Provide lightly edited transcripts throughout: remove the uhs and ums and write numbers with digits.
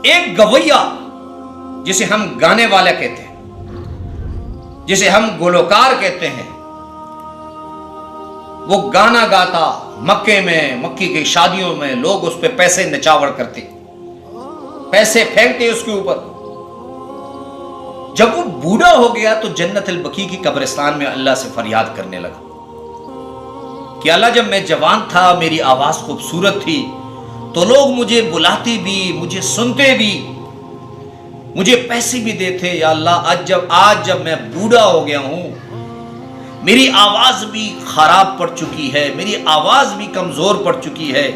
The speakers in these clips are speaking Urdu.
ایک گویا جسے ہم گانے والا کہتے ہیں، جسے ہم گلوکار کہتے ہیں، وہ گانا گاتا مکے میں، مکی کی شادیوں میں لوگ اس پہ پیسے نچاور کرتے، پیسے پھینکتے اس کے اوپر۔ جب وہ بوڑھا ہو گیا تو جنت البقیع کی قبرستان میں اللہ سے فریاد کرنے لگا کہ اللہ جب میں جوان تھا، میری آواز خوبصورت تھی تو لوگ مجھے بلاتے بھی، مجھے سنتے بھی، مجھے پیسے بھی دیتے۔ یا اللہ آج جب میں بوڑھا ہو گیا ہوں، میری آواز بھی خراب پڑ چکی ہے، میری آواز بھی کمزور پڑ چکی ہے،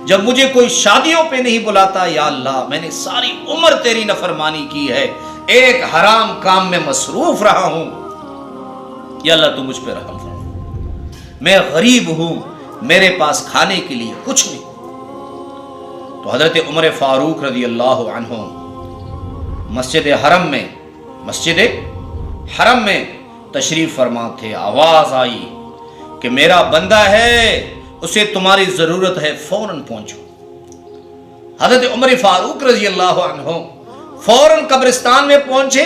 جب مجھے کوئی شادیوں پہ نہیں بلاتا، یا اللہ میں نے ساری عمر تیری نافرمانی کی ہے، ایک حرام کام میں مصروف رہا ہوں، یا اللہ تو مجھ پہ رحم فرما، میں غریب ہوں، میرے پاس کھانے کے لیے کچھ نہیں۔ تو حضرت عمر فاروق رضی اللہ عنہ مسجد حرم میں تشریف فرما تھے۔ آواز آئی کہ میرا بندہ ہے، اسے تمہاری ضرورت ہے، فوراً پہنچو۔ حضرت عمر فاروق رضی اللہ عنہ فوراً قبرستان میں پہنچے۔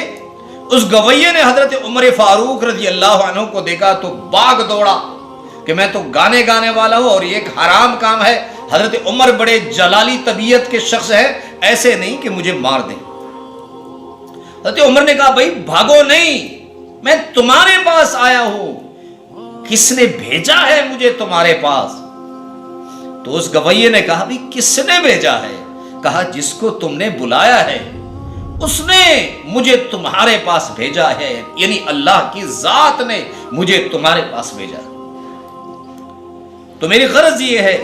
اس گویے نے حضرت عمر فاروق رضی اللہ عنہ کو دیکھا تو باغ دوڑا کہ میں تو گانے والا ہوں اور یہ ایک حرام کام ہے۔ حضرت عمر بڑے جلالی طبیعت کے شخص ہیں، ایسے نہیں کہ مجھے مار دیں۔ حضرت عمر نے کہا بھائی بھاگو نہیں، میں تمہارے پاس آیا ہوں، کس نے بھیجا ہے مجھے تمہارے پاس؟ تو اس گویے نے کہا بھی کس نے بھیجا ہے؟ کہا جس کو تم نے بلایا ہے اس نے مجھے تمہارے پاس بھیجا ہے، یعنی اللہ کی ذات نے مجھے تمہارے پاس بھیجا۔ تو میری غرض یہ ہے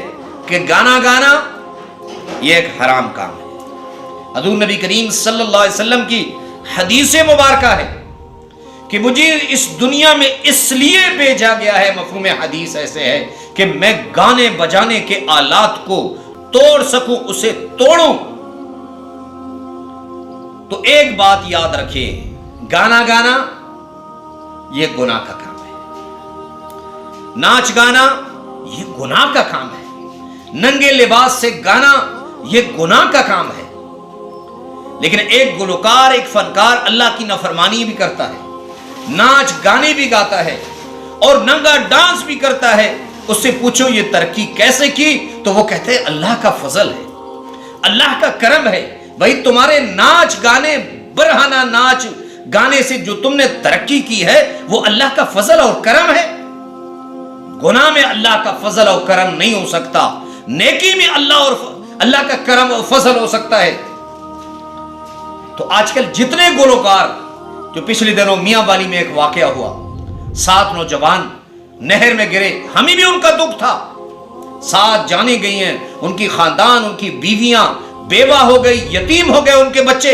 کہ گانا یہ ایک حرام کام ہے۔ حضور نبی کریم صلی اللہ علیہ وسلم کی حدیث مبارکہ ہے کہ مجھے اس دنیا میں اس لیے بھیجا گیا ہے، مفہوم حدیث ایسے ہے کہ میں گانے بجانے کے آلات کو توڑ سکوں، اسے توڑوں۔ تو ایک بات یاد رکھیے، گانا یہ گناہ کا کام ہے، ناچ گانا یہ گناہ کا کام ہے، ننگے لباس سے گانا یہ گناہ کا کام ہے۔ لیکن ایک گلوکار، ایک فنکار اللہ کی نافرمانی بھی کرتا ہے، ناچ گانے بھی گاتا ہے اور ننگا ڈانس بھی کرتا ہے، اس سے پوچھو یہ ترقی کیسے کی؟ تو وہ کہتے ہیں اللہ کا فضل ہے، اللہ کا کرم ہے۔ بھائی تمہارے ناچ گانے، برہنہ ناچ گانے سے جو تم نے ترقی کی ہے وہ اللہ کا فضل اور کرم ہے۔ گناہ میں اللہ کا فضل اور کرم نہیں ہو سکتا، نیکی میں اللہ کا کرم اور فضل ہو سکتا ہے۔ تو آج کل جتنے گلوکار، جو پچھلے دنوں میاں والی میں ایک واقعہ ہوا، 7 نوجوان نہر میں گرے، ہمیں بھی ان کا دکھ تھا، 7 جانیں گئی ہیں، ان کی خاندان، ان کی بیویاں بیوہ ہو گئی، یتیم ہو گئے ان کے بچے۔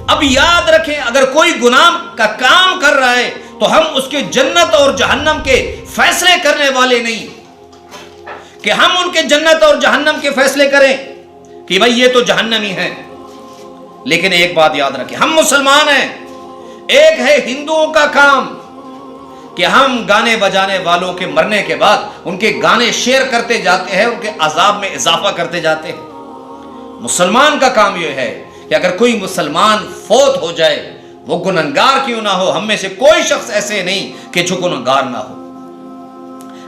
اب یاد رکھیں اگر کوئی گناہ کا کام کر رہا ہے تو ہم اس کے جنت اور جہنم کے فیصلے کرنے والے نہیں کہ ہم ان کے جنت اور جہنم کے فیصلے کریں کہ بھائی یہ تو جہنمی ہیں۔ لیکن ایک بات یاد رکھیں، ہم مسلمان ہیں، ایک ہے ہندوؤں کا کام کہ ہم گانے بجانے والوں کے مرنے کے بعد ان کے گانے شیئر کرتے جاتے ہیں، ان کے عذاب میں اضافہ کرتے جاتے ہیں۔ مسلمان کا کام یہ ہے کہ اگر کوئی مسلمان فوت ہو جائے، وہ گنہگار کیوں نہ ہو، ہم میں سے کوئی شخص ایسے نہیں کہ جو گنہگار نہ ہو،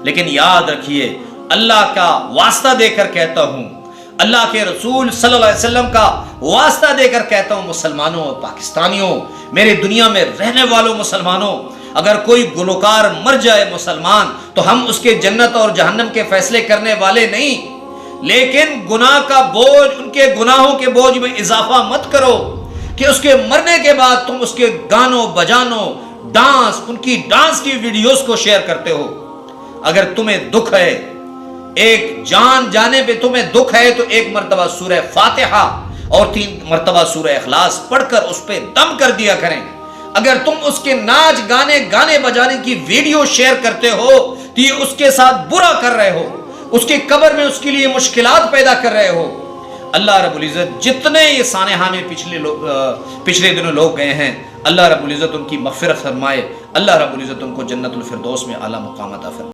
لیکن یاد رکھیے اللہ کا واسطہ دے کر کہتا ہوں، اللہ کے رسول صلی اللہ علیہ وسلم کا واسطہ دے کر کہتا ہوں، مسلمانوں اور پاکستانیوں، میرے دنیا میں رہنے والوں مسلمانوں، اگر کوئی گلوکار مر جائے مسلمان تو ہم اس کے جنت اور جہنم کے فیصلے کرنے والے نہیں، لیکن گناہ کا بوجھ، ان کے گناہوں کے بوجھ میں اضافہ مت کرو کہ اس کے مرنے کے بعد تم اس کے گانوں بجانوں، ڈانس، ان کی ڈانس کی ویڈیوز کو شیئر کرتے ہو۔ اگر تمہیں دکھ ہے، ایک جان جانے پہ تمہیں دکھ ہے تو 1 مرتبہ سورہ فاتحہ اور 3 مرتبہ سورہ اخلاص پڑھ کر اس پہ دم کر دیا کریں۔ اگر تم اس کے ناچ گانے بجانے کی ویڈیو شیئر کرتے ہو تو یہ اس کے ساتھ برا کر رہے ہو، اس کے قبر میں اس کے لیے مشکلات پیدا کر رہے ہو۔ اللہ رب العزت جتنے یہ سانحہ میں پچھلے دنوں لوگ گئے ہیں، اللہ رب العزت ان کی مغفرت فرمائے، اللہ رب العزت ان کو جنت الفردوس میں اعلیٰ مقام عطا فرمائے۔